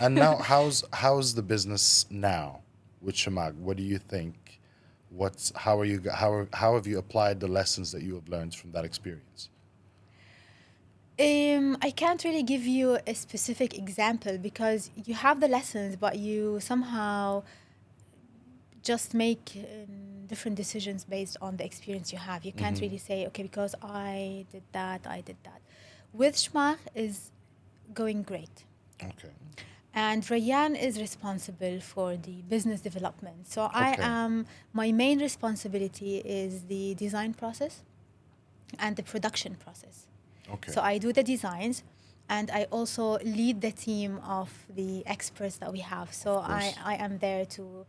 And now, how's the business now with Shamag? What do you think? How have you applied the lessons that you have learned from that experience? I can't really give you a specific example because you have the lessons, but you somehow just make different decisions based on the experience you have. You can't really say, okay, because I did that, I did that. With Shmach is going great. Okay. And Rayyan is responsible for the business development. So Okay. my main responsibility is the design process and the production process. Okay. So I do the designs and I also lead the team of the experts that we have. So I am there to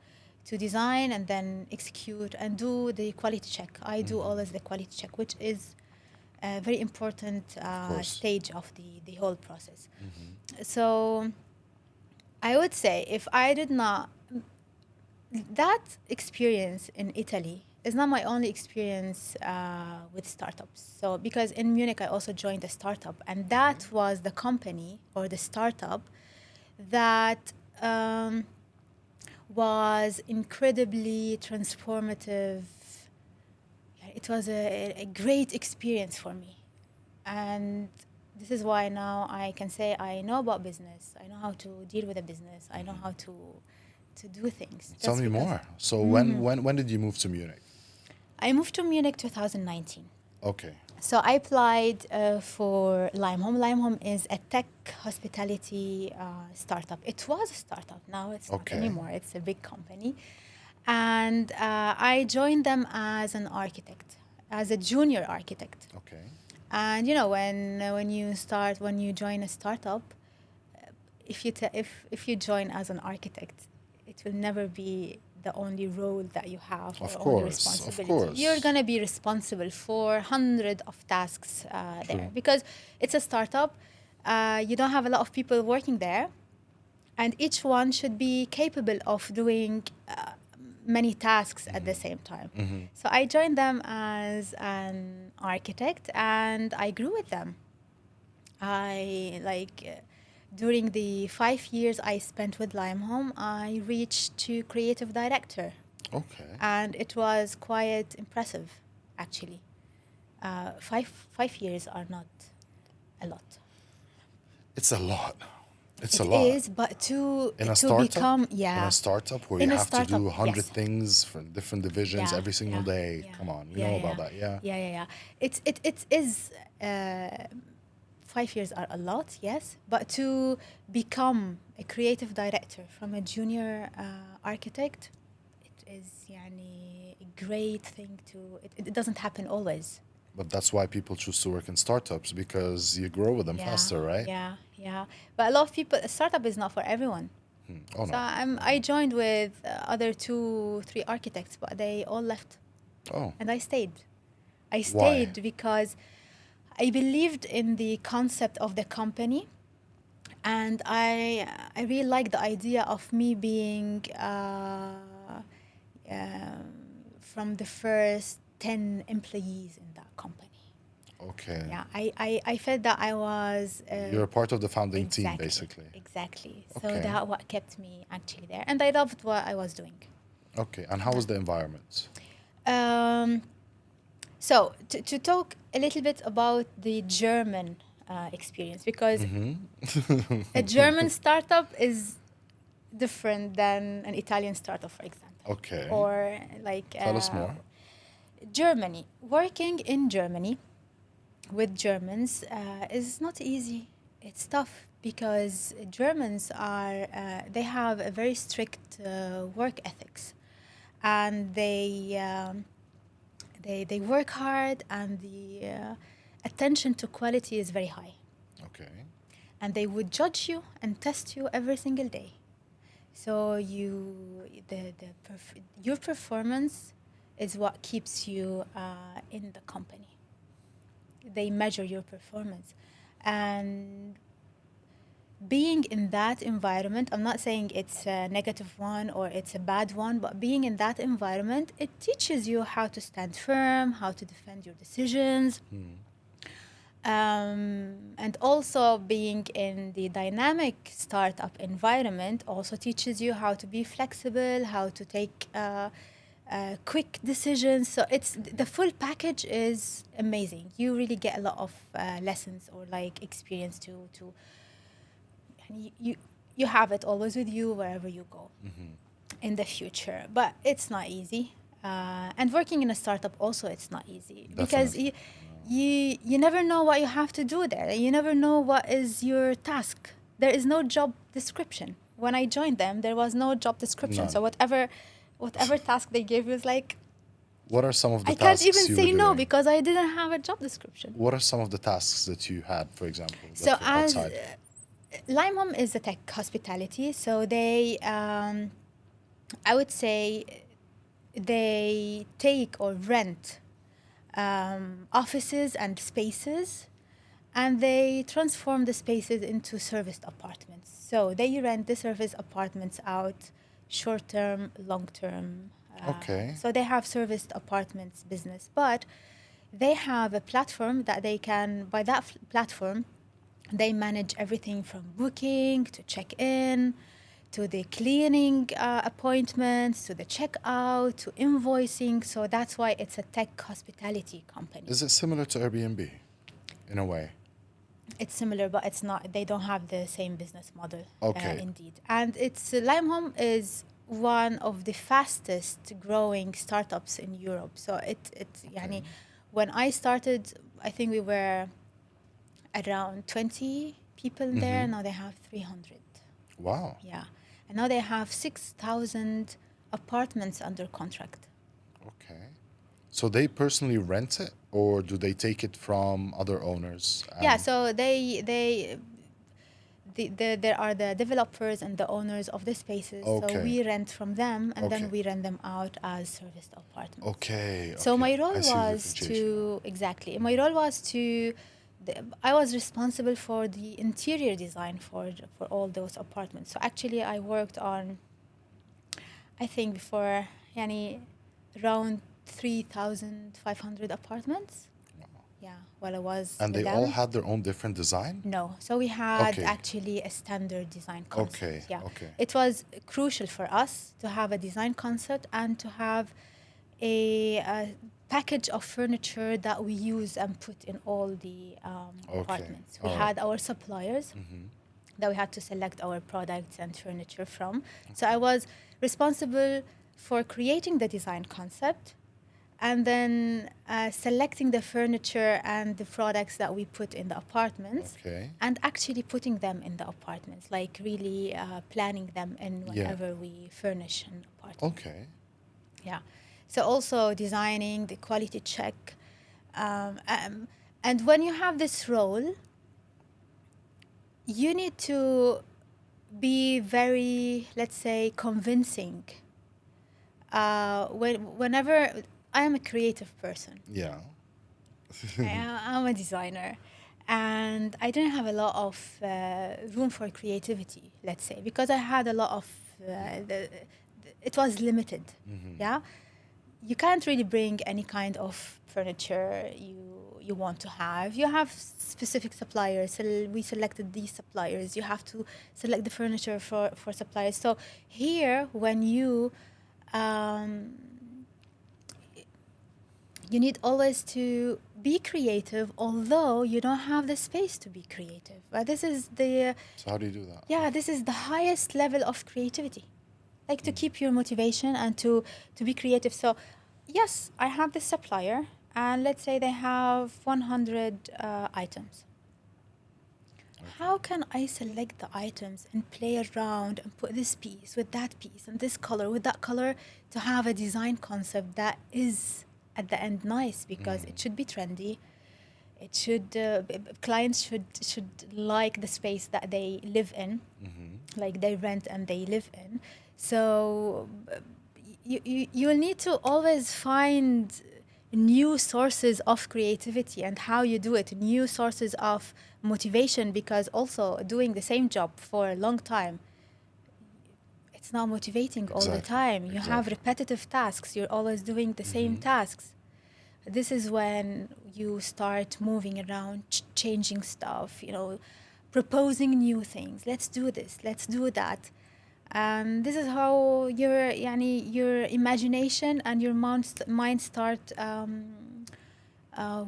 design and then execute and do the quality check. I do always the quality check, which is a very important stage of the whole process. So I would say if I did not, that experience in Italy is not my only experience with startups. So because in Munich, I also joined a startup, and that was the company or the startup that was incredibly transformative. It was a great experience for me. And this is why now I can say I know about business. I know how to deal with a business. I know how to do things. Tell me more. So when did you move to Munich? I moved to Munich 2019. Okay. So I applied for Limehome. Limehome is a tech hospitality startup. It was a startup. Now it's not anymore. It's a big company. And I joined them as an architect, as a junior architect. Okay. And you know, when you join a startup, if you join as an architect, it will never be the only role that you have or only responsibility. Of course. You're going to be responsible for hundreds of tasks there because it's a startup. You don't have a lot of people working there, and each one should be capable of doing many tasks at the same time. So I joined them as an architect and I grew with them. During the 5 years I spent with Limehome, I reached to creative director. Okay. And it was quite impressive, actually. 5 years are not a lot. It's a lot. It's a It lot. is, but to become in a startup where you have to do 100 things for different divisions every single day. Yeah. Come on, you know about that, yeah? Yeah. It is 5 years are a lot, yes, but to become a creative director from a junior architect, it is a great thing to. It doesn't happen always. But that's why people choose to work in startups, because you grow with them faster, right? Yeah. But a lot of people, a startup is not for everyone. Oh, So no. I joined with other 2-3 architects, but they all left. Oh. And I stayed. I stayed because I believed in the concept of the company. And I really liked the idea of me being from the first 10 employees in that company. Okay. Yeah, I felt that I was... You're a part of the founding team, basically. Exactly. Okay. So that what kept me actually there. And I loved what I was doing. Okay. And how was the environment? So to talk a little bit about the German experience, because a German startup is different than an Italian startup, for example. Okay. Or like... Tell us more. Germany. Working in Germany with Germans is not easy. It's tough because Germans are, they have a very strict work ethics. And they work hard, and the attention to quality is very high. Okay. And they would judge you and test you every single day. So your performance is what keeps you in the company. They measure your performance. And being in that environment, I'm not saying it's a negative one or it's a bad one, but being in that environment, it teaches you how to stand firm, how to defend your decisions. And also being in the dynamic startup environment also teaches you how to be flexible, how to take quick decisions. So it's the full package is amazing. You really get a lot of lessons or like experience to and you have it always with you wherever you go in the future. But it's not easy. And working in a startup also, it's not easy because Definitely. you never know what you have to do there. You never know what is your task. There is no job description. When I joined them, there was no job description. None. So whatever task they gave was like, What are some of the I can't tasks even you say were no doing? because I didn't have a job description. What are some of the tasks that you had, for example, that So were as outside? Lime Home is a tech hospitality, so they, I would say, they take or rent offices and spaces, and they transform the spaces into serviced apartments. So they rent the serviced apartments out, short term, long term. Okay. So they have serviced apartments business, but they have a platform that they can, by that platform, they manage everything from booking to check-in, to the cleaning appointments, to the checkout, to invoicing. So that's why it's a tech hospitality company. Is it similar to Airbnb in a way? It's similar, but it's not. They don't have the same business model. Okay. Indeed, and it's Lime Home is one of the fastest growing startups in Europe. So yani, when I started, I think we were around 20 people there. Now they have 300. Wow. Yeah, and now they have 6,000 apartments under contract. Okay. So they personally rent it, or do they take it from other owners? Yeah, so there are the developers and the owners of the spaces. So Okay. we rent from them, and Okay. then we rent them out as serviced apartments. Okay. So okay. my I role see the was differentiation. exactly. My role was I was responsible for the interior design for all those apartments. So actually, I worked on, I think, for around 3,500 apartments. Yeah, while I was And with they all them. had their own different design? No, so we had Okay. actually a standard design concept. Okay, Yeah, okay. it was crucial for us to have a design concept and to have a package of furniture that we use and put in all the apartments. We all had right. our suppliers that we had to select our products and furniture from. So I was responsible for creating the design concept and then selecting the furniture and the products that we put in the apartments, Okay. and actually putting them in the apartments, like really planning them in whenever we furnish an apartment. Okay. Yeah. So also designing the quality check. And when you have this role, you need to be very, let's say, convincing. Whenever I am a creative person, Yeah. I'm a designer, and I didn't have a lot of room for creativity, let's say, because I had a lot of, it was limited. Yeah. You can't really bring any kind of furniture you want to have. You have specific suppliers. So we selected these suppliers. You have to select the furniture for suppliers. So here, when you need always to be creative, although you don't have the space to be creative. But this is the So how do you do that? yeah, this is the highest level of creativity, like to keep your motivation and to be creative. So yes, I have this supplier, and let's say they have 100 items. How can I select the items and play around and put this piece with that piece and this color with that color to have a design concept that is at the end nice, because it should be trendy. It should clients should like the space that they live in, like they rent and they live in. So you will need to always find new sources of creativity and how you do it, new sources of motivation, because also doing the same job for a long time, it's not motivating all the Exactly, time. You have exactly. repetitive tasks. You're always doing the same tasks. this is when you start moving around, changing stuff, proposing new things. Let's do this, let's do that. And this is how your imagination and your mind start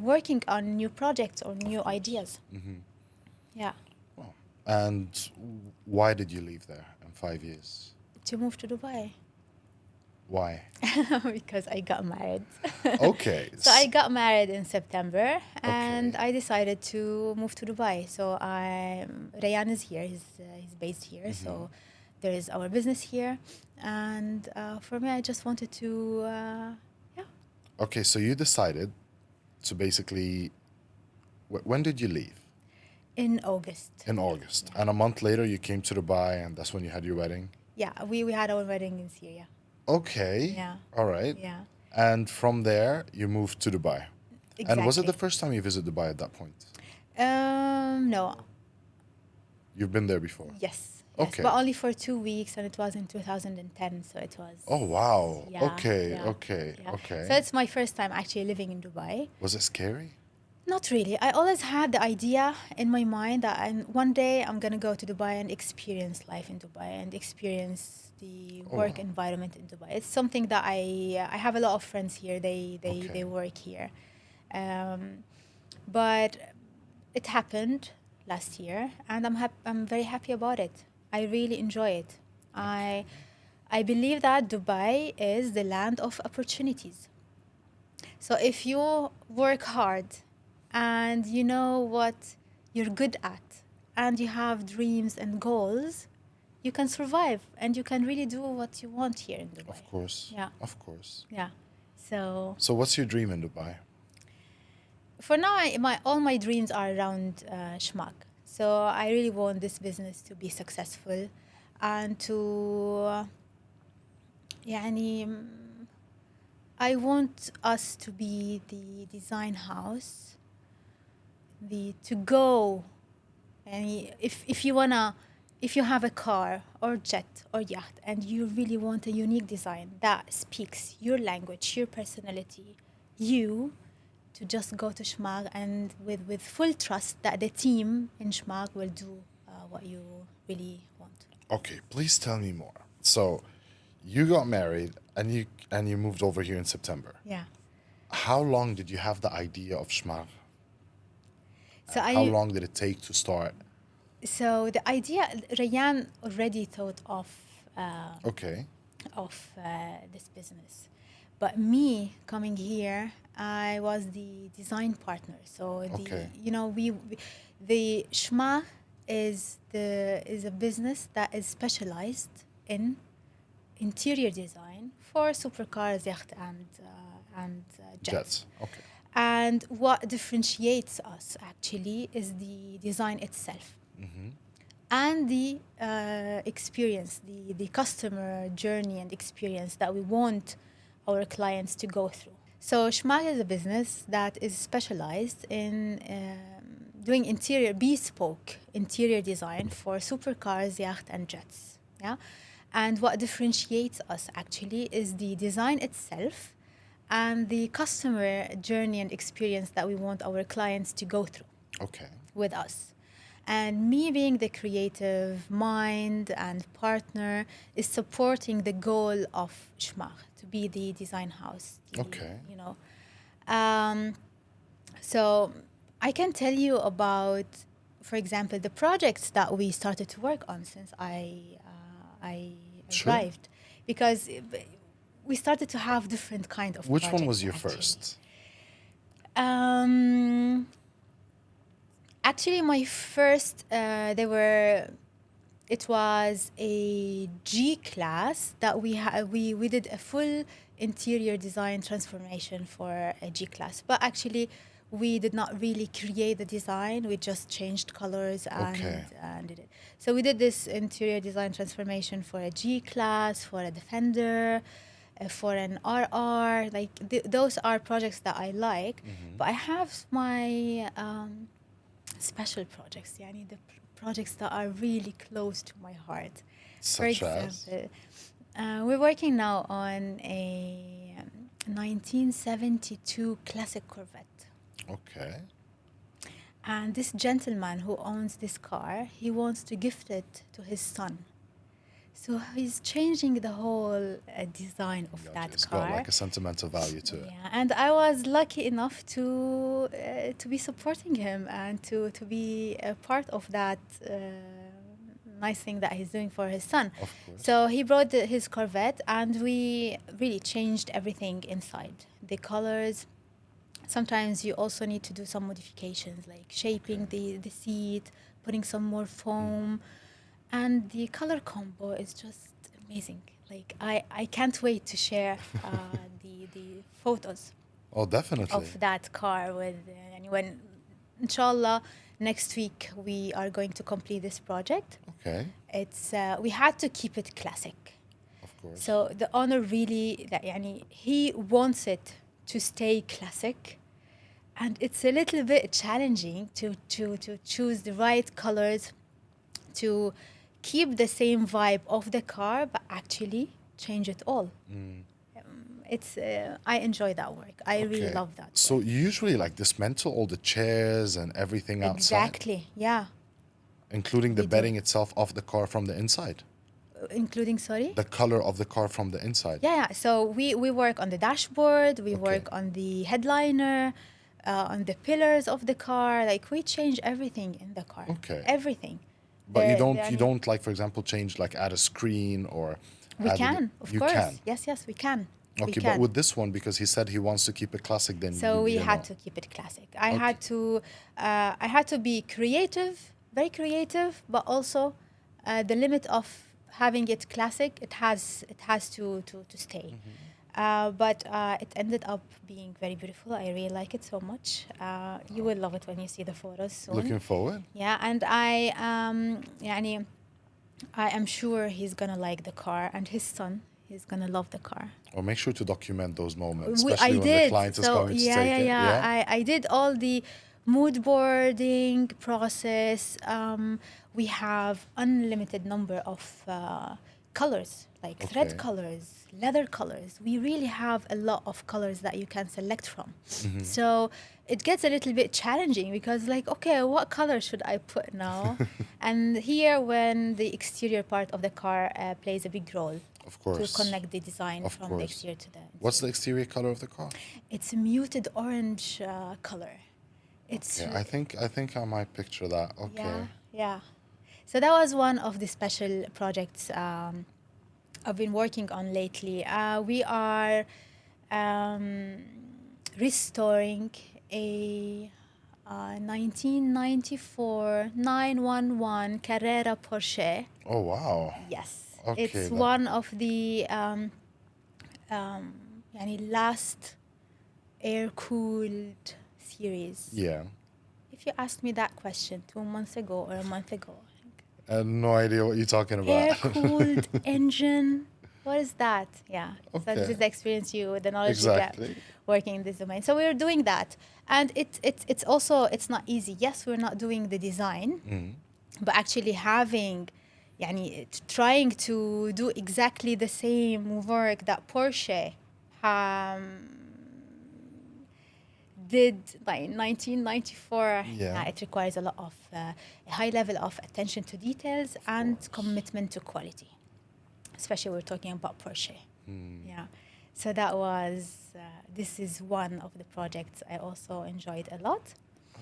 working on new projects or new ideas. Yeah. Well, and why did you leave there in 5 years? To move to Dubai. Why? Because I got married. Okay. So I got married in September, and Okay. I decided to move to Dubai. So Rayyan is here. He's based here. So there is our business here, and for me, I just wanted to, Okay, so you decided to basically, when did you leave? in August. In August. And a month later, you came to Dubai, and that's when you had your wedding? Yeah, we had our wedding in Syria. Okay. Yeah. All right. Yeah. And from there, you moved to Dubai. Exactly. And was it the first time you visited Dubai at that point? No. You've been there before? Yes. Okay. But only for 2 weeks, and it was in 2010, so it was. Oh, wow. Yeah, Okay, yeah, okay, yeah. okay. So it's my first time actually living in Dubai. Was it scary? Not really. I always had the idea in my mind that one day I'm going to go to Dubai and experience life in Dubai and experience the work environment in Dubai. It's something that I have a lot of friends here. They work here. But it happened last year, and I'm very happy about it. I really enjoy it. I believe that Dubai is the land of opportunities. So if you work hard and you know what you're good at and you have dreams and goals, you can survive and you can really do what you want here in Dubai. Of course. Yeah. Of course. Yeah. So what's your dream in Dubai? for now, all my dreams are around Shmak. So I really want this business to be successful and to, I want us to be the design house, to go, and if you have a car or jet or yacht and you really want a unique design that speaks your language, your personality, to just go to Shmak and with full trust that the team in Shmak will do what you really want. Okay, please tell me more. So, you got married and you moved over here in September. Yeah. How long did you have the idea of Shmar? So How long did it take to start? So the idea, Rayyan already thought of this business, but me coming here, I was the design partner. So the Shma is a business that is specialized in interior design for supercars, yacht, and jets. Okay. And what differentiates us actually is the design itself. And the experience, the customer journey and experience that we want our clients to go through. So Shmak is a business that is specialized in doing bespoke interior design for supercars, yacht, and jets. Yeah, and what differentiates us actually is the design itself and the customer journey and experience that we want our clients to go through. Okay. With us. And me being the creative mind and partner is supporting the goal of Shmak to be the design house. So I can tell you about, for example, the projects that we started to work on since I arrived, because we started to have different kind of Which projects. one was your actually. first? Actually, my first, it was a G class that we did a full interior design transformation for a G class. But actually, we did not really create the design. We just changed colors and did it. So we did this interior design transformation for a G class, for a Defender, for an RR. Like those are projects that I like. But I have my special projects, the projects that are really close to my heart. Such for example, we're working now on 1972 classic Corvette. Okay. And this gentleman who owns this car, he wants to gift it to his son. So he's changing the whole design of Gotcha. that It's car. got like a sentimental value to it. Yeah, and I was lucky enough to be supporting him and to be a part of that nice thing that he's doing for his son. Of course. So he brought his Corvette, and we really changed everything inside. The colors. Sometimes you also need to do some modifications, like shaping the seat, putting some more foam. And the color combo is just amazing. Like, I can't wait to share the photos Oh, definitely. of that car with when, inshallah, next week we are going to complete this project. Okay. It's we had to keep it classic. Of course. So the owner really, he wants it to stay classic. And it's a little bit challenging to choose the right colors to keep the same vibe of the car, but actually change it all. It's I enjoy that work. I really love that. So you usually like dismantle all the chairs and everything outside? Exactly, yeah. Including the We do. bedding itself of the car from the inside? Including, sorry? The color of the car from the inside? Yeah. So we work on the dashboard, we Okay. work on the headliner, on the pillars of the car. Like, we change everything in the car. Okay. Everything. But you The- don't like, for example, change like add a screen or We add can, of you course. can. Yes, we can. We Okay, can. but with this one, because he said he wants to keep it classic, then So we you had know. to keep it classic. I had to be creative, very creative, but also the limit of having it classic, it has to stay. But it ended up being very beautiful. I really like it so much. You will love it when you see the photos soon. Looking forward. Yeah, and I am sure he's gonna like the car, and his son, he's gonna love the car. Or make sure to document those moments, I especially when the did. client is So coming to take it. I did all the mood boarding process. We have unlimited number of colors, like thread Okay. colors, leather colors. We really have a lot of colors that you can select from. Mm-hmm. So it gets a little bit challenging because, like, okay, what color should I put now? And here, when the exterior part of the car plays a big role Of course. to connect the design Of from the course. exterior to the What's the exterior color of the car? It's a muted orange color. It's Yeah, I think I might picture that. Okay. yeah. So that was one of the special projects I've been working on lately. We are restoring a 1994 911 Carrera Porsche. Oh wow. Yes, Okay, it's that- one of the last air-cooled series. Yeah. If you asked me that question 2 months ago or a month ago, I have no idea what you're talking about. air-cooled engine, what is that? Yeah. So this Okay. is the experience the knowledge Exactly. you get working in this domain. So we're doing that, and it's also it's not easy. Yes, we're not doing the design, but actually having. Trying to do exactly the same work that Porsche did like in 1994. Yeah. It requires a lot of a high level of attention to details and commitment to quality, especially we're talking about Porsche. Yeah, so that was this is one of the projects I also enjoyed a lot.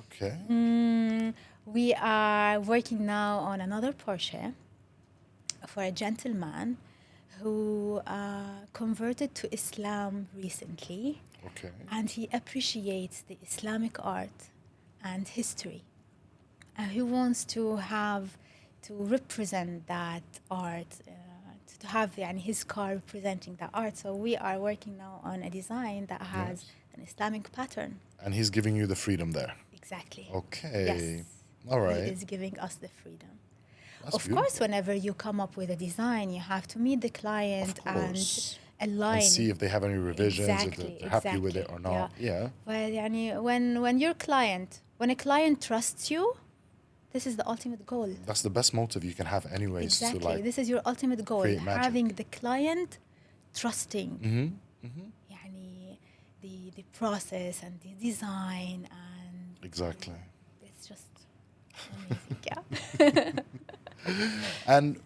Okay. We are working now on another Porsche for a gentleman who converted to Islam recently, Okay. and he appreciates the Islamic art and history. And he wants to represent that art, to have his car representing that art. So we are working now on a design that has an Islamic pattern. And he's giving you the freedom there. Exactly. Okay. Yes. All He right. is giving us the freedom. That's Of course, whenever you come up with a design, you have to meet the client Of course. and align. And see if they have any revisions, Exactly, if they're happy with it exactly, or not. Yeah. Well, when a client trusts you, this is the ultimate goal. That's the best motive you can have anyways Exactly. to like This is your ultimate goal. create magic. Having the client trusting. Mhm. Mhm. يعني the process and the design, and Exactly. it's just amazing. Yeah. And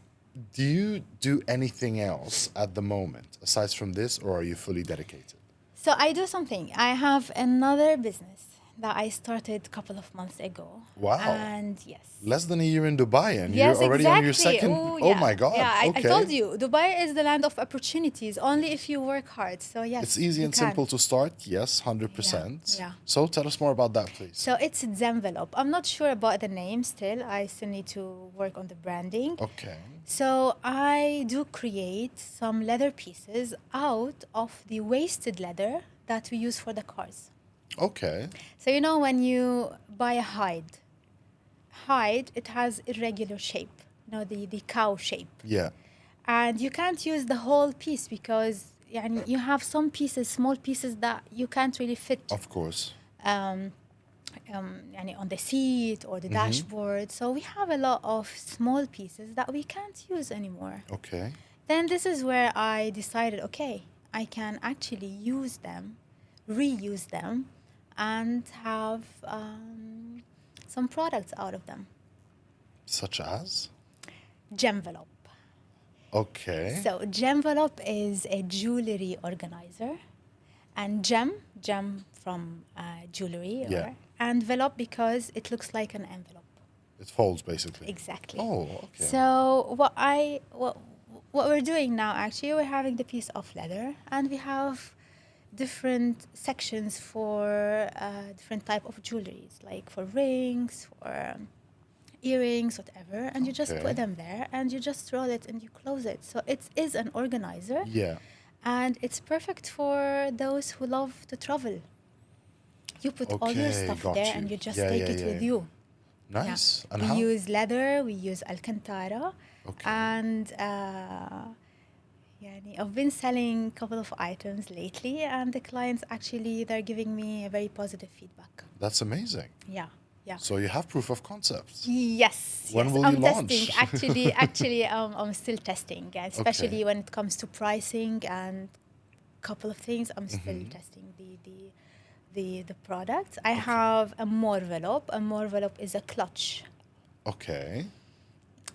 do you do anything else at the moment aside from this, or are you fully dedicated? So I do something. I have another business that I started a couple of months ago. Wow. And yes. Less than a year in Dubai, and Yes, you're already on your exactly. second. Ooh, Oh yeah. my God. Yeah, I Okay. told you, Dubai is the land of opportunities, only if you work hard. So yes, It's easy you and can. simple to start. Yes, 100%. Yeah, yeah. So tell us more about that, please. So it's Zenvelope. I'm not sure about the name still. I still need to work on the branding. Okay. So I do create some leather pieces out of the wasted leather that we use for the cars. Okay. So you know when you buy a hide, it has irregular shape, the cow shape. Yeah. And you can't use the whole piece because you have some pieces, small pieces that you can't really fit Of course. on the seat or the dashboard. So we have a lot of small pieces that we can't use anymore. Okay. Then this is where I decided, okay, I can actually use them, reuse them, and have some products out of them. Such as? Gemvelope. Okay. So Gemvelope is a jewelry organizer, and gem from jewelry, Yeah. and envelope because it looks like an envelope. It folds basically. Exactly. Oh, okay. So what we're doing now, actually, we're having the piece of leather, and we have different sections for different type of jewelries, like for rings, for earrings, whatever, and you just Okay. put them there, and you just roll it and you close it. So it is an organizer, Yeah. and it's perfect for those who love to travel. You put all your Okay, stuff got there, you. and you just Yeah, take yeah, it yeah, with yeah. you. Nice. Yeah. And We how? use leather, we use Alcantara, Okay. and I've been selling a couple of items lately, and the clients actually, they're giving me a very positive feedback. That's amazing. Yeah, yeah. So you have proof of concept. Yes, When yes. will I'm you launch? testing. Actually, I'm still testing, especially Okay. when it comes to pricing and a couple of things. I'm still testing the product. I have a morvelope. A morvelope is a clutch. Okay.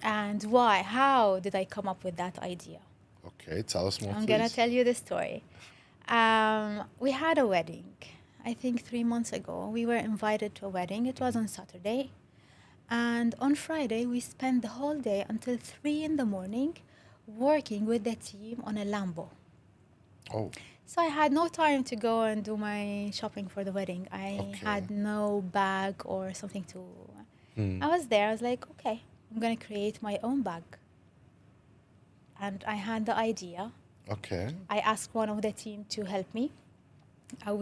And why? How did I come up with that idea? Okay. Tell us more, I'm please. gonna tell you the story. We had a wedding, I think 3 months ago. We were invited to a wedding. It was on Saturday. And on Friday, we spent the whole day until 3 in the morning working with the team on a Lambo. Oh, So I had no time to go and do my shopping for the wedding. I Okay. had no bag or something to... Hmm. I was there. I was like, okay, I'm going to create my own bag. And I had the idea. Okay. I asked one of the team to help me.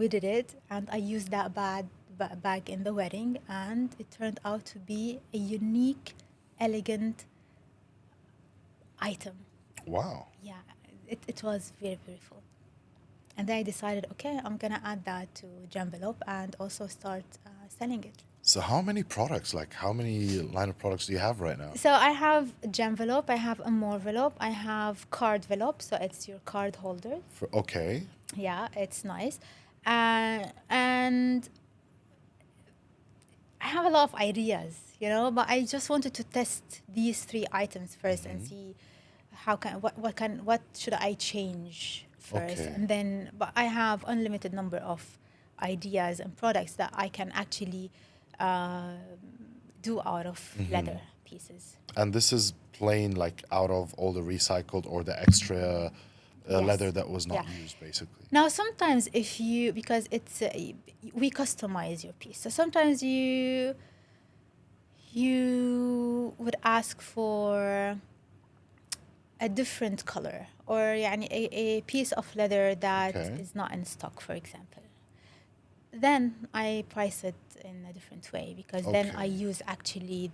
We did it, and I used that bag in the wedding, and it turned out to be a unique, elegant item. Wow. Yeah, it was very beautiful. And then I decided, okay, I'm going to add that to Gemvelope and also start selling it. So how many products, like how many line of products do you have right now? So I have Gemvelope, I have a morvelope, I have cardvelope, so it's your card holder. Okay. Yeah, it's nice. And I have a lot of ideas, but I just wanted to test these 3 items first and see what should I change first. Okay. And then, but I have unlimited number of ideas and products that I can actually do out of leather pieces. And this is plain, like out of all the recycled or the extra Yes. leather that was not Yeah. used, basically. Now, sometimes because it's we customize your piece. So sometimes you would ask for a different color or a piece of leather that is not in stock, for example. Then I price it in a different way because then I use actually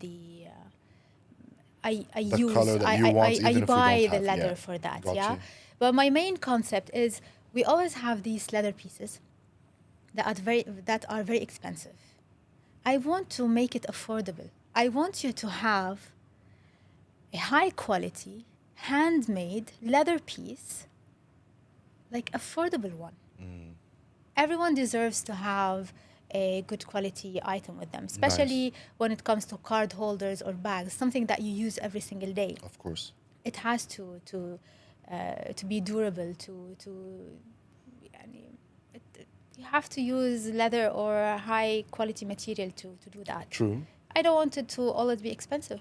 I color that you want, even if you buy don't the have, leather yeah. for that. Got Yeah. you. But my main concept is we always have these leather pieces that are very expensive. I want to make it affordable. I want you to have a high quality, handmade leather piece, like affordable one. everyone deserves to have a good quality item with them, especially when it comes to card holders or bags, something that you use every single day. Of course. It has to be durable. يعني, you have to use leather or high quality material to do that. True. I don't want it to always be expensive.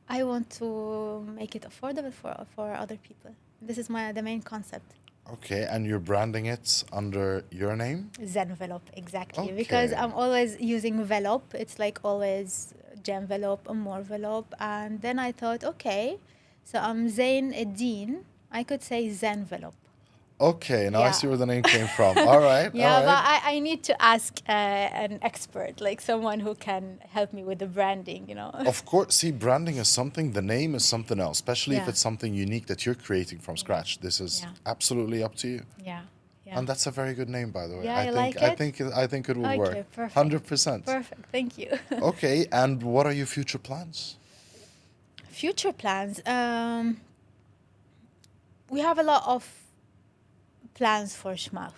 I want to make it affordable for other people. This is the main concept. Okay, and you're branding it under your name? Zenvelope, exactly. Okay. Because I'm always using Velope. It's like always Genvelope or Morvelope. And then I thought, okay, so I'm Zeineldin. I could say Zenvelope. Okay, now I Yeah. see where the name came from. All right. Yeah, all right. but I need to ask an expert, like someone who can help me with the branding, you know. Of course, see, branding is something, the name is something else, especially if Yeah. it's something unique that you're creating from scratch. This is Yeah. absolutely up to you. Yeah. Yeah. And that's a very good name, by the way. Yeah, I you think like it? I think it will Okay, work. perfect. 100%. Perfect. Thank you. Okay, and what are your future plans? Future plans. We have a lot of plans for Schmack.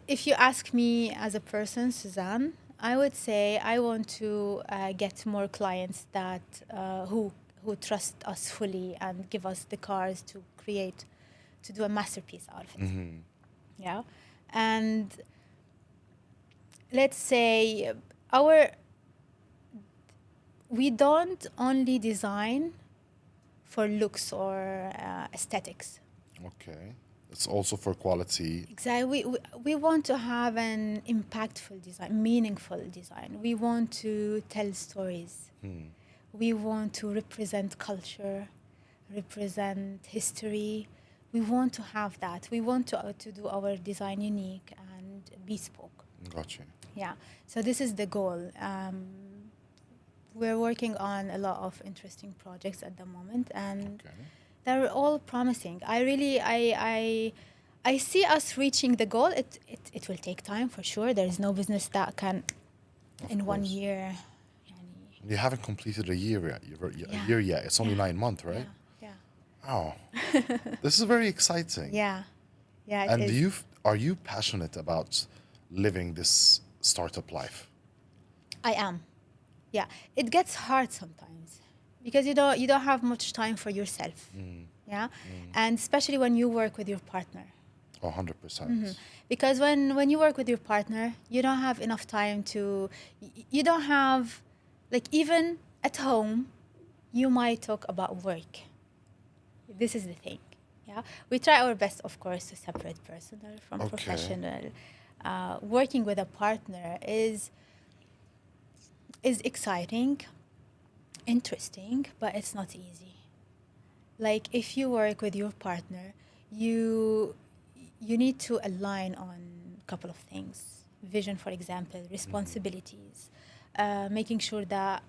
If you ask me as a person, Suzanne, I would say I want to get more clients that who trust us fully and give us the cars to do a masterpiece out of it. Mm-hmm. Yeah, and let's say we don't only design for looks or aesthetics. Okay. It's also for quality. Exactly. We want to have an impactful design, meaningful design. We want to tell stories. We want to represent culture, represent history. We want to have that. We want to do our design unique and bespoke. Gotcha. Yeah. So this is the goal. We're working on a lot of interesting projects at the moment, and Okay. they're all promising. I see us reaching the goal. It will take time for sure. There is no business that can Of in 1 course. year. You haven't completed a year yet. Yeah. A year yet. It's only 9 months, right? Yeah. Oh, this is very exciting. Yeah. Yeah. It And is. are you passionate about living this startup life? I am. Yeah. It gets hard sometimes because you don't have much time for yourself. Yeah. And especially when you work with your partner. 100%. Because when you work with your partner, you don't have enough time you don't have, like, even at home, you might talk about work. This is the thing. Yeah. We try our best, of course, to separate personal from Okay. professional. Working with a partner is exciting, interesting, but it's not easy. Like, if you work with your partner, you need to align on a couple of things. Vision, for example, responsibilities, making sure that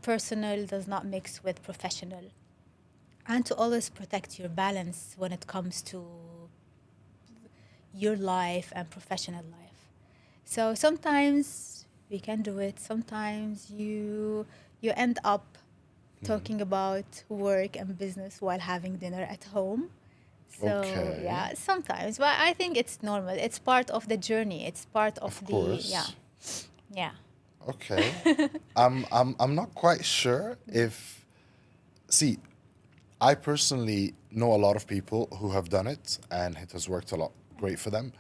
personal does not mix with professional, and to always protect your balance when it comes to your life and professional life. So sometimes we can do it. Sometimes you end up talking about work and business while having dinner at home. So Okay. yeah, sometimes, but I think it's normal. It's part of the journey. It's part of the course. yeah. Okay. I'm not quite sure if. See, I personally know a lot of people who have done it and it has worked a lot great for them,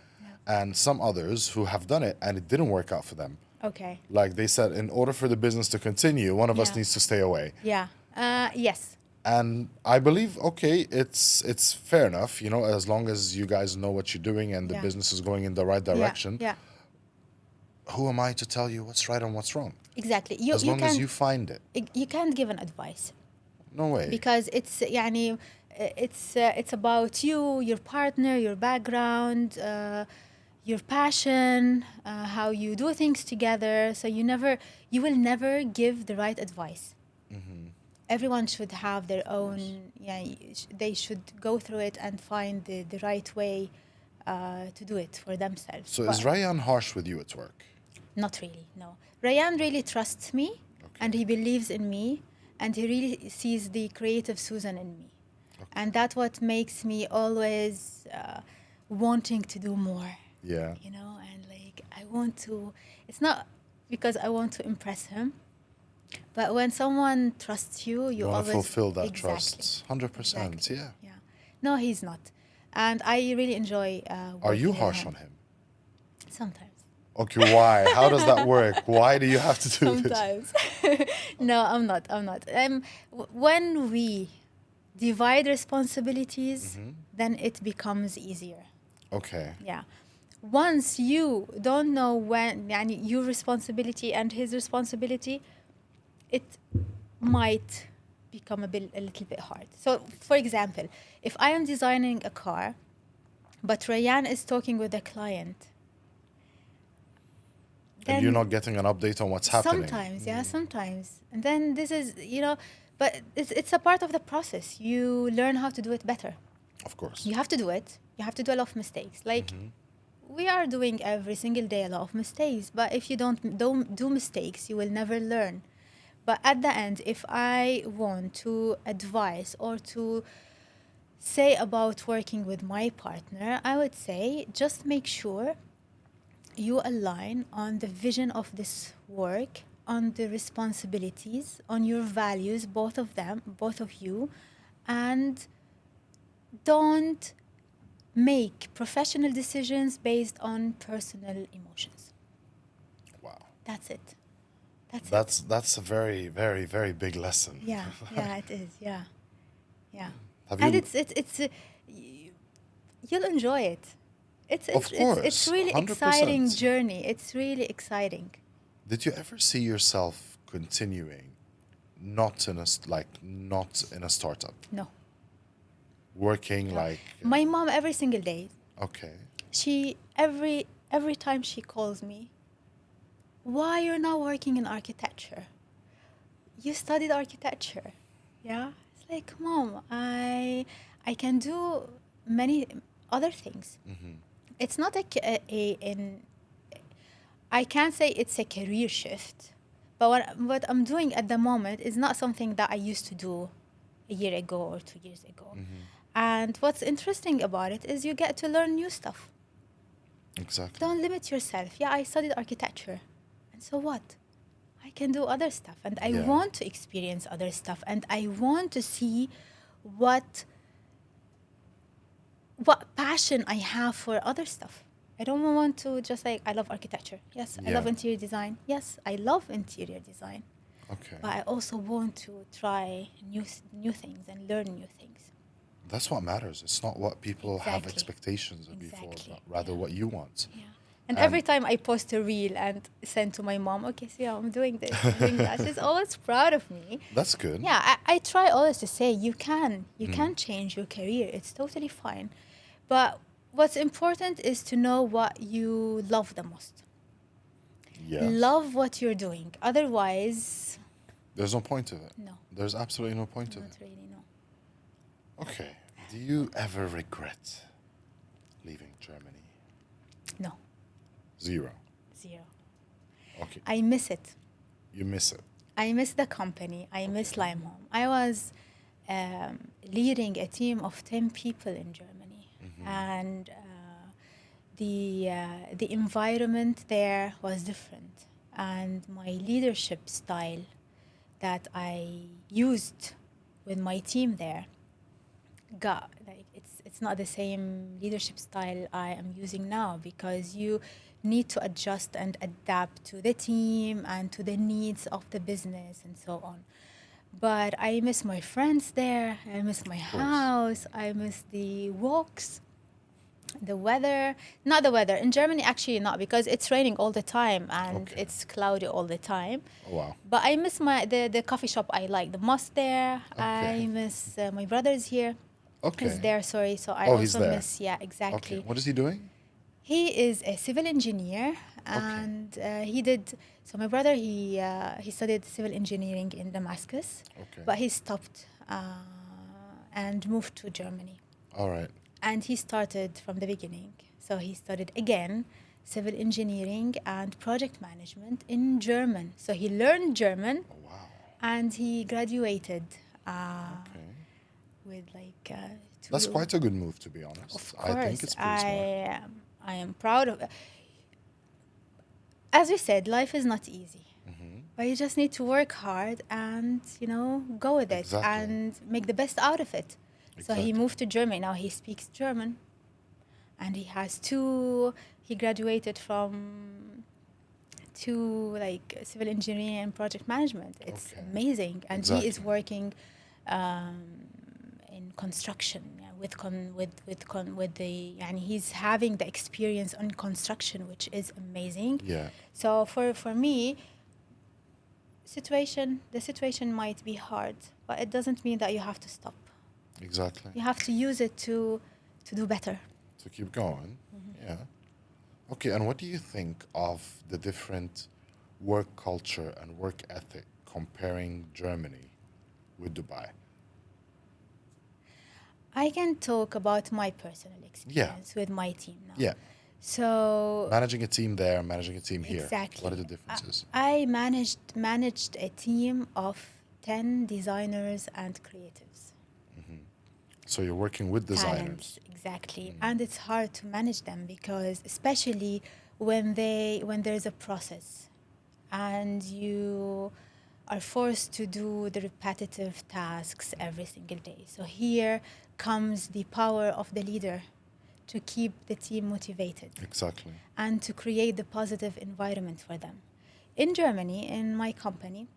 and some others who have done it and it didn't work out for them. Okay. Like they said, in order for the business to continue, one of us Yeah. needs to stay away. Yeah. Yes. And I believe, okay, it's fair enough, as long as you guys know what you're doing and the Yeah. business is going in the right direction. Yeah. Who am I to tell you what's right and what's wrong? Exactly. As long as you find it. You can't give an advice. No way. Because it's about you, your partner, your background, your passion, how you do things together. So you will never give the right advice. Everyone should have their own. Yeah, they should go through it and find the right way to do it for themselves. So But is Rayyan harsh with you at work? not really, no. Rayyan really trusts me, and he believes in me, and he really sees the creative Suzan in me. And that's what makes me always wanting to do more. Yeah. You know, and like I want to. It's not because I want to impress him, but when someone trusts you, You you want to always fulfill that exactly, trust. 100%. exactly. Yeah. Yeah. No, he's not, and I really enjoy. Are you Working with harsh him. on him? Sometimes. Okay, why? How does that work? Why do you have to do this? Sometimes. No, I'm not. I'm not. When we divide responsibilities, then it becomes easier. Okay. Yeah. Once you don't know when, يعني, your responsibility and his responsibility, it might become a little bit hard. So, for example, if I am designing a car, but Rayyan is talking with the client, And you're then not getting an update on what's happening. sometimes, yeah, sometimes. And then this is, you know, but it's a part of the process. You learn how to do it better. Of course. You have to do it. You have to do a lot of mistakes. Like, we are doing every single day a lot of mistakes. But if you don't do mistakes, you will never learn. But at the end, if I want to advise or to say about working with my partner, I would say just make sure you align on the vision of this work, on the responsibilities, on your values, both of them, both of you, and don't make professional decisions based on personal emotions. Wow. That's it. That's a very, very, very big lesson. Yeah, yeah, it is. Yeah, yeah. Have And you? it's you'll enjoy it. Of course, It's really 100%. exciting journey. It's really exciting. Did you ever see yourself continuing, not in a startup, No. working like? My mom every single day, Okay. she every time she calls me, why you're not working in architecture? You studied architecture. Yeah? It's like, Mom, I can do many other things. It's not I can't say it's a career shift, but what I'm doing at the moment is not something that I used to do a year ago or 2 years ago. And what's interesting about it is you get to learn new stuff. Exactly. Don't limit yourself. Yeah, I studied architecture. And so what? I can do other stuff. And I Yeah. want to experience other stuff. And I want to see what passion I have for other stuff. I don't want to just like, I love architecture. Yes, I love Yeah. interior design. Yes, I love interior design. Okay. But I also want to try new things and learn new things. That's what matters. It's not what people have Exactly. expectations of you for, Exactly. but rather Yeah. what you want. Yeah. And And- every time I post a reel and send to my mom, okay, so yeah, I'm doing this, I'm doing that. She's always proud of me. That's good. Yeah, I try always to say you can change your career. It's totally fine. But what's important is to know what you love the most. Yes. Love what you're doing. Otherwise, There's no point to it. no, There's absolutely no point to not it. really, no. Okay. Do you ever regret leaving Germany? No, Zero. zero. Okay. I miss it. You miss it. I miss the company. I miss Limehome. I was leading a team of 10 people in Germany. And the environment there was different. And my leadership style that I used with my team there got, like, it's not the same leadership style I am using now, because you need to adjust and adapt to the team and to the needs of the business and so on. But I miss my friends there. I miss my house. I miss the walks, the weather. Not the weather. In Germany, actually not, because it's raining all the time and Okay. it's cloudy all the time. Oh, wow. But I miss the coffee shop I like the most there. Okay. I miss my brother's here. Okay. He's there, sorry. So I Oh, he's also there. miss, yeah, exactly. Okay. What is he doing? He is a civil engineer, and he did. So my brother, he studied civil engineering in Damascus, Okay. but he stopped and moved to Germany. All right. And he started from the beginning. So he studied again civil engineering and project management in German. So he learned German, Oh, wow. and he graduated Okay. with like. That's quite a good move, to be honest. Of course, I think it's pretty smart. I am proud of it. As we said, life is not easy. But you just need to work hard and, go with it and make the best out of it. So he moved to Germany. Now he speaks German. And he has he graduated from civil engineering and project management. It's amazing. And he is working in construction he's having the experience on construction, which is amazing. Yeah. So for me, the situation might be hard, but it doesn't mean that you have to stop. Exactly. You have to use it to do better. To keep going. Yeah. Okay, and what do you think of the different work culture and work ethic comparing Germany with Dubai? I can talk about my personal experience with my team now. Yeah. So managing a team there, managing a team here. Exactly. What are the differences? I managed a team of 10 designers and creatives. So you're working with designers. Talents, exactly. And it's hard to manage them because especially when there's a process and you are forced to do the repetitive tasks every single day. So here comes the power of the leader to keep the team motivated. Exactly. And to create the positive environment for them. In Germany, in my company,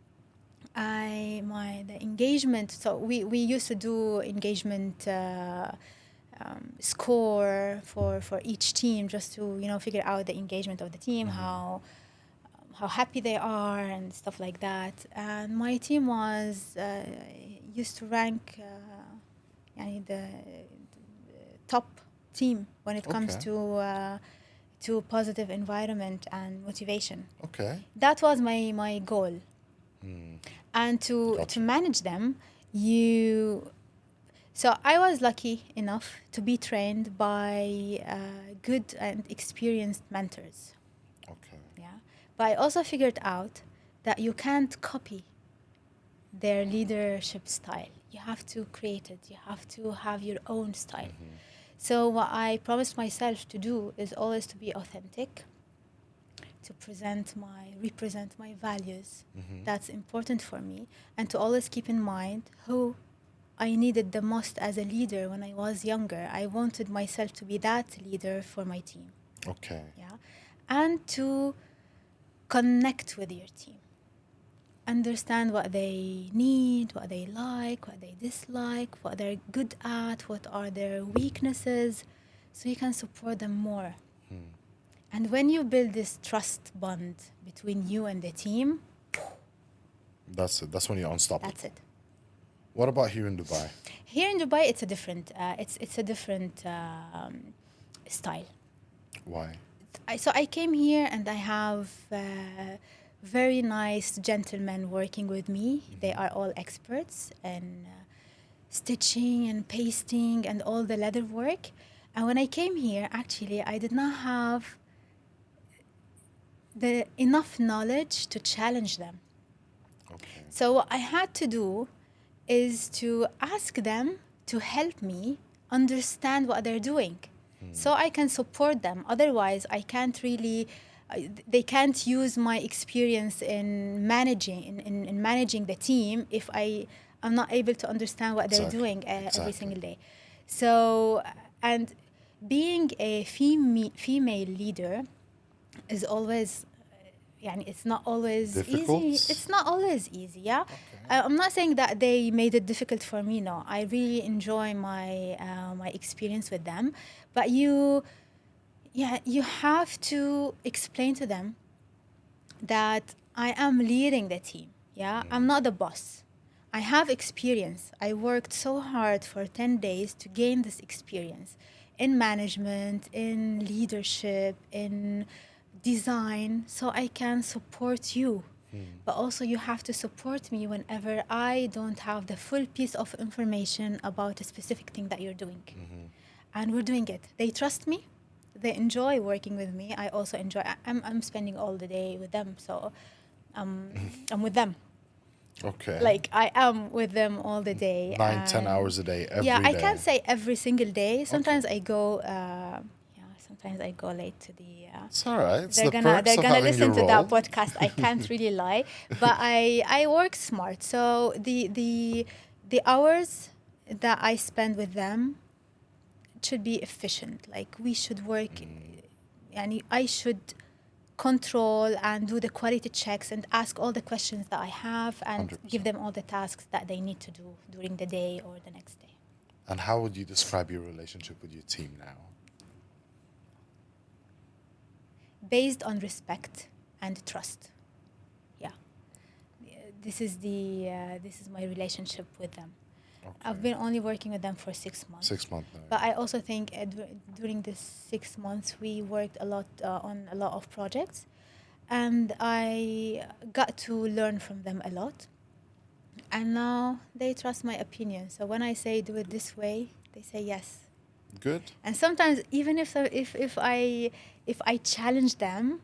the engagement, so we used to do engagement score for each team just to figure out the engagement of the team, how happy they are and stuff like that. And my team used to rank the top team when it comes to positive environment and motivation. Okay. That was my goal. And to manage them, so I was lucky enough to be trained by good and experienced mentors. Okay. Yeah. But I also figured out that you can't copy their leadership style. You have to create it. You have to have your own style. So what I promised myself to do is always to be authentic, to represent my values. That's important for me. And to always keep in mind who I needed the most as a leader when I was younger. I wanted myself to be that leader for my team. Okay. Yeah. And to connect with your team. Understand what they need, what they like, what they dislike, what they're good at, what are their weaknesses, so you can support them more. And when you build this trust bond between you and the team, that's it. That's when you're unstoppable. That's it. What about here in Dubai? Here in Dubai, it's a different. It's a different style. Why? So I came here and I have very nice gentlemen working with me. They are all experts in stitching and pasting and all the leather work. And when I came here, actually, I did not have the enough knowledge to challenge them. Okay. So what I had to do is to ask them to help me understand what they're doing, so I can support them. Otherwise, I can't really. They can't use my experience in managing the team if I'm not able to understand what they're doing every single day. So, and being a female leader is always, it's not always difficult? easy. It's not always easy, yeah? Okay. I'm not saying that they made it difficult for me, no. I really enjoy my experience with them. But you have to explain to them that I am leading the team, yeah? I'm not the boss. I have experience. I worked so hard for 10 days to gain this experience in management, in leadership, in design, so I can support you. But also you have to support me whenever I don't have the full piece of information about a specific thing that you're doing. And we're doing it. They trust me. They enjoy working with me. I also enjoy. I'm spending all the day with them, so I'm with them. Okay. Like I am with them all the day. 9-10 and hours a day, every yeah, I day. can't say every single day. Sometimes Okay. I go. Sometimes I go late to the. It's all right. It's They're the gonna perks they're of gonna having your listen to that role. podcast. I can't really lie, but I work smart. So the hours that I spend with them should be efficient. Like we should work, and I should control and do the quality checks and ask all the questions that I have and 100%. give them all the tasks that they need to do during the day or the next day. And how would you describe your relationship with your team now? Based on respect and trust. Yeah. This is my relationship with them. Okay. I've been only working with them for 6 months. 6 months now. But I also think during this 6 months, we worked a lot on a lot of projects. And I got to learn from them a lot. And now they trust my opinion. So when I say do it this way, they say yes. Good. And sometimes even if I challenge them,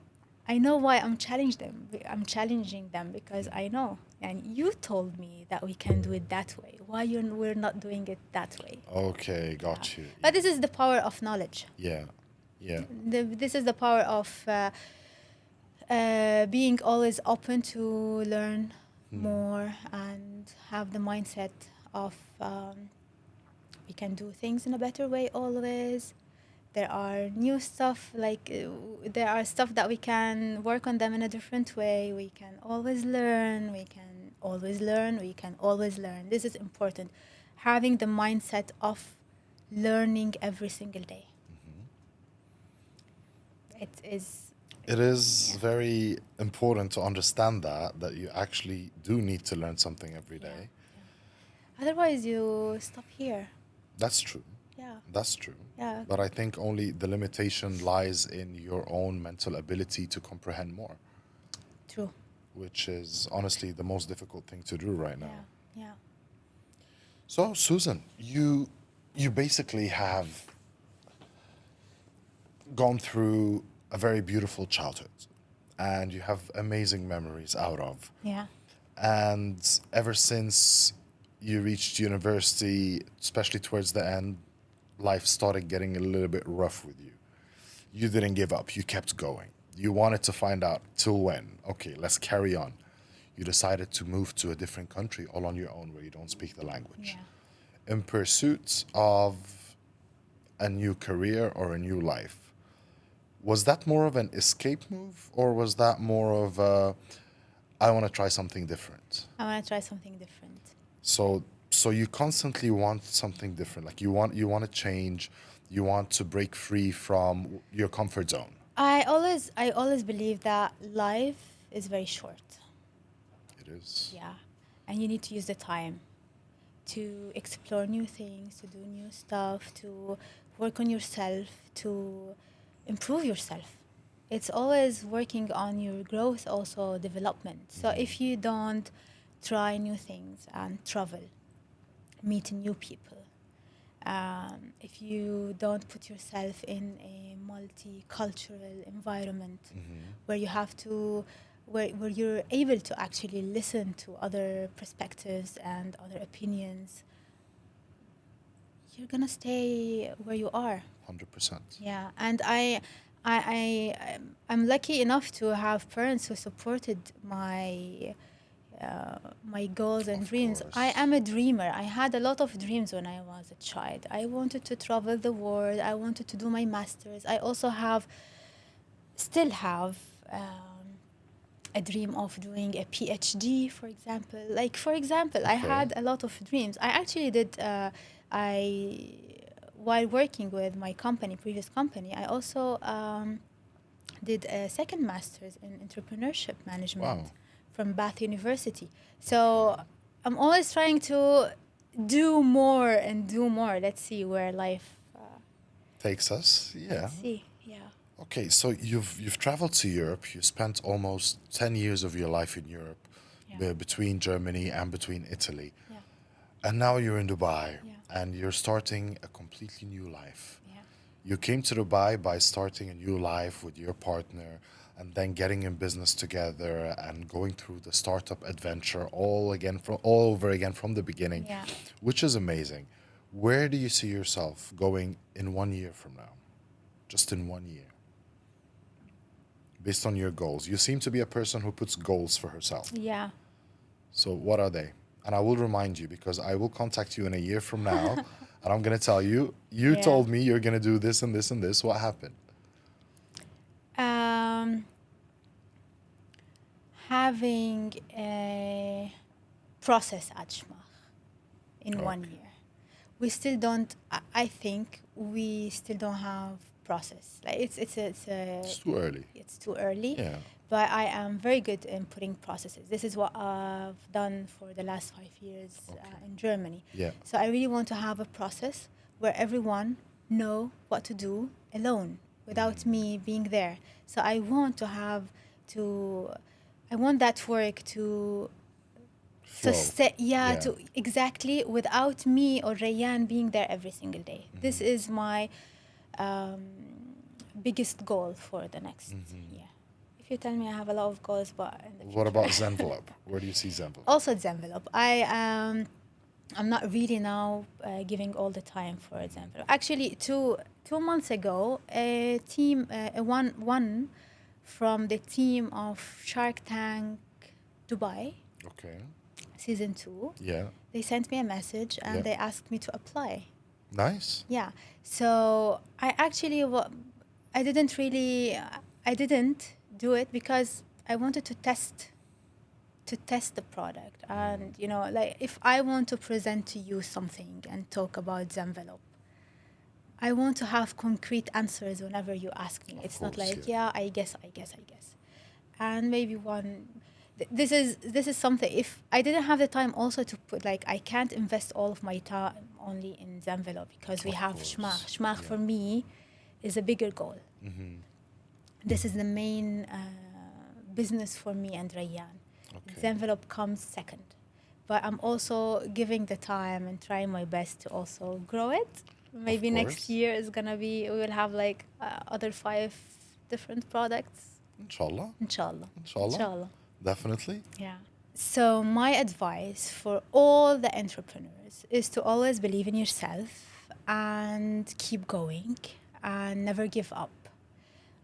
I know why I'm challenging them because I know. And you told me that we can do it that way. Why we're not doing it that way? Okay, got you. But this is the power of knowledge. Yeah, yeah. This is the power of being always open to learn more and have the mindset of we can do things in a better way always. There are new stuff, there are stuff that we can work on them in a different way. We can always learn, we can always learn, we can always learn. This is important. Having the mindset of learning every single day. It is very important to understand that you actually do need to learn something every day. Yeah. Otherwise, you stop here. That's true. Yeah. That's true. Yeah. But I think only the limitation lies in your own mental ability to comprehend more. True. Which is honestly the most difficult thing to do right now. Yeah. Yeah. So, Susan, you basically have gone through a very beautiful childhood and you have amazing memories out of. Yeah. And ever since you reached university, especially towards the end, life started getting a little bit rough with you. You didn't give up. You kept going. You wanted to find out till when. Okay, let's carry on. You decided to move to a different country all on your own where you don't speak the language. Yeah. In pursuit of a new career or a new life. Was that more of an escape move or was that more of a, I want to try something different? I want to try something different. So you constantly want something different. Like you want to change, you want to break free from your comfort zone. I always believe that life is very short. It is. Yeah. And you need to use the time to explore new things, to do new stuff, to work on yourself, to improve yourself. It's always working on your growth, also development. So if you don't try new things and travel, meet new people, if you don't put yourself in a multicultural environment where you have to, where you're able to actually listen to other perspectives and other opinions, you're gonna stay where you are. 100%. Yeah, and I'm lucky enough to have parents who supported my goals and Of dreams. course. I am a dreamer. I had a lot of dreams when I was a child. I wanted to travel the world. I wanted to do my masters. I also still have a dream of doing a PhD, for example. I had a lot of dreams. I actually did. While working with my previous company, I also did a second master's in entrepreneurship management. Wow. From Bath University. So I'm always trying to do more and do more. Let's see where life Takes us. Yeah. Let's see. Yeah. Okay, so you've traveled to Europe. You spent almost 10 years of your life in Europe, between Germany and between Italy. Yeah. And now you're in Dubai, Yeah. and you're starting a completely new life. Yeah. You came to Dubai by starting a new life with your partner, and then getting in business together and going through the startup adventure all over again from the beginning, Yeah. which is amazing. Where do you see yourself going in 1 year from now? Just in 1 year. Based on your goals. You seem to be a person who puts goals for herself. Yeah. So what are they? And I will remind you, because I will contact you in a year from now and I'm going to tell you, you Yeah. told me you're going to do this and this and this. What happened? Having a process at Shmach in 1 year. We still don't, I think we still don't have process. Like It's too early. It's too early. Yeah. But I am very good in putting processes. This is what I've done for the last 5 years in Germany. Yeah. So I really want to have a process where everyone know what to do alone without me being there. So I want that work to Flow. to exactly without me or Rayyan being there every single day. This is my biggest goal for the next year. If you tell me I have a lot of goals, but in the What future. about Zenvelope? Where do you see Zenvelope? Also Zenvelope. I'm not really now giving all the time for Zenvelope. Actually, two months ago, a team, one from the team of Shark Tank Dubai, Okay. season 2, Yeah. they sent me a message and they asked me to apply. Nice. Yeah. So I actually, I didn't do it because I wanted to test the product. And, like if I want to present to you something and talk about Zenvelope, I want to have concrete answers whenever you ask me. It's not like, I guess. And maybe this is something, if I didn't have the time also to put, like, I can't invest all of my time only in Zenvelope because we have Shmach. Shmach for me is a bigger goal. This is the main business for me and Rayyan. Zenvelope comes second. But I'm also giving the time and trying my best to also grow it. Maybe next year is going to be, we will have like other 5 different products. Inshallah. Inshallah. Definitely. Yeah. So my advice for all the entrepreneurs is to always believe in yourself and keep going and never give up.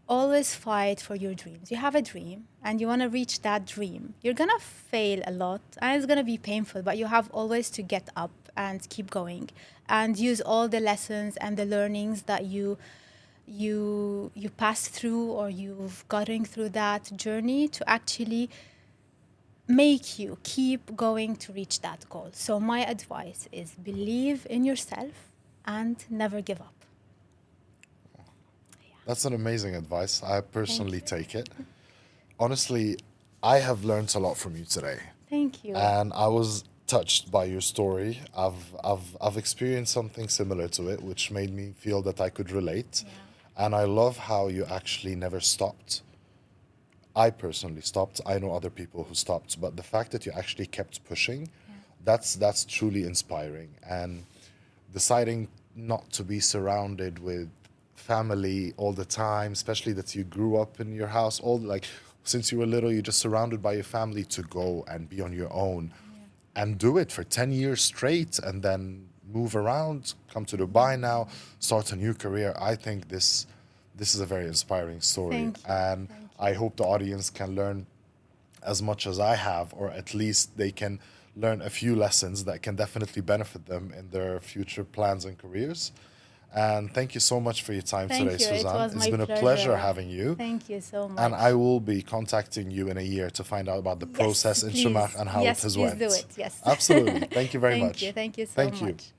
Always fight for your dreams. You have a dream and you want to reach that dream. You're going to fail a lot and it's going to be painful, but you have always to get up and keep going and use all the lessons and the learnings that you passed through or you've gotten through that journey to actually make you keep going to reach that goal. So my advice is believe in yourself and never give up. That's an amazing advice. I personally take it. Honestly, I have learned a lot from you today. Thank you. And I was touched by your story. I've experienced something similar to it, which made me feel that I could relate. Yeah. And I love how you actually never stopped. I personally stopped. I know other people who stopped, but the fact that you actually kept pushing, that's truly inspiring. And deciding not to be surrounded with family all the time, especially that you grew up in your house, since you were little, you're just surrounded by your family, to go and be on your own and do it for 10 years straight and then move around, come to Dubai now, start a new career. I think this is a very inspiring story. And I hope the audience can learn as much as I have, or at least they can learn a few lessons that can definitely benefit them in their future plans and careers. And thank you so much for your time today, Suzan. It's been a pleasure having you. Thank you so much. And I will be contacting you in a year to find out about the process in Shmach and how it has went. Yes, please do it. Yes. Absolutely. Thank you very much. Thank you so much.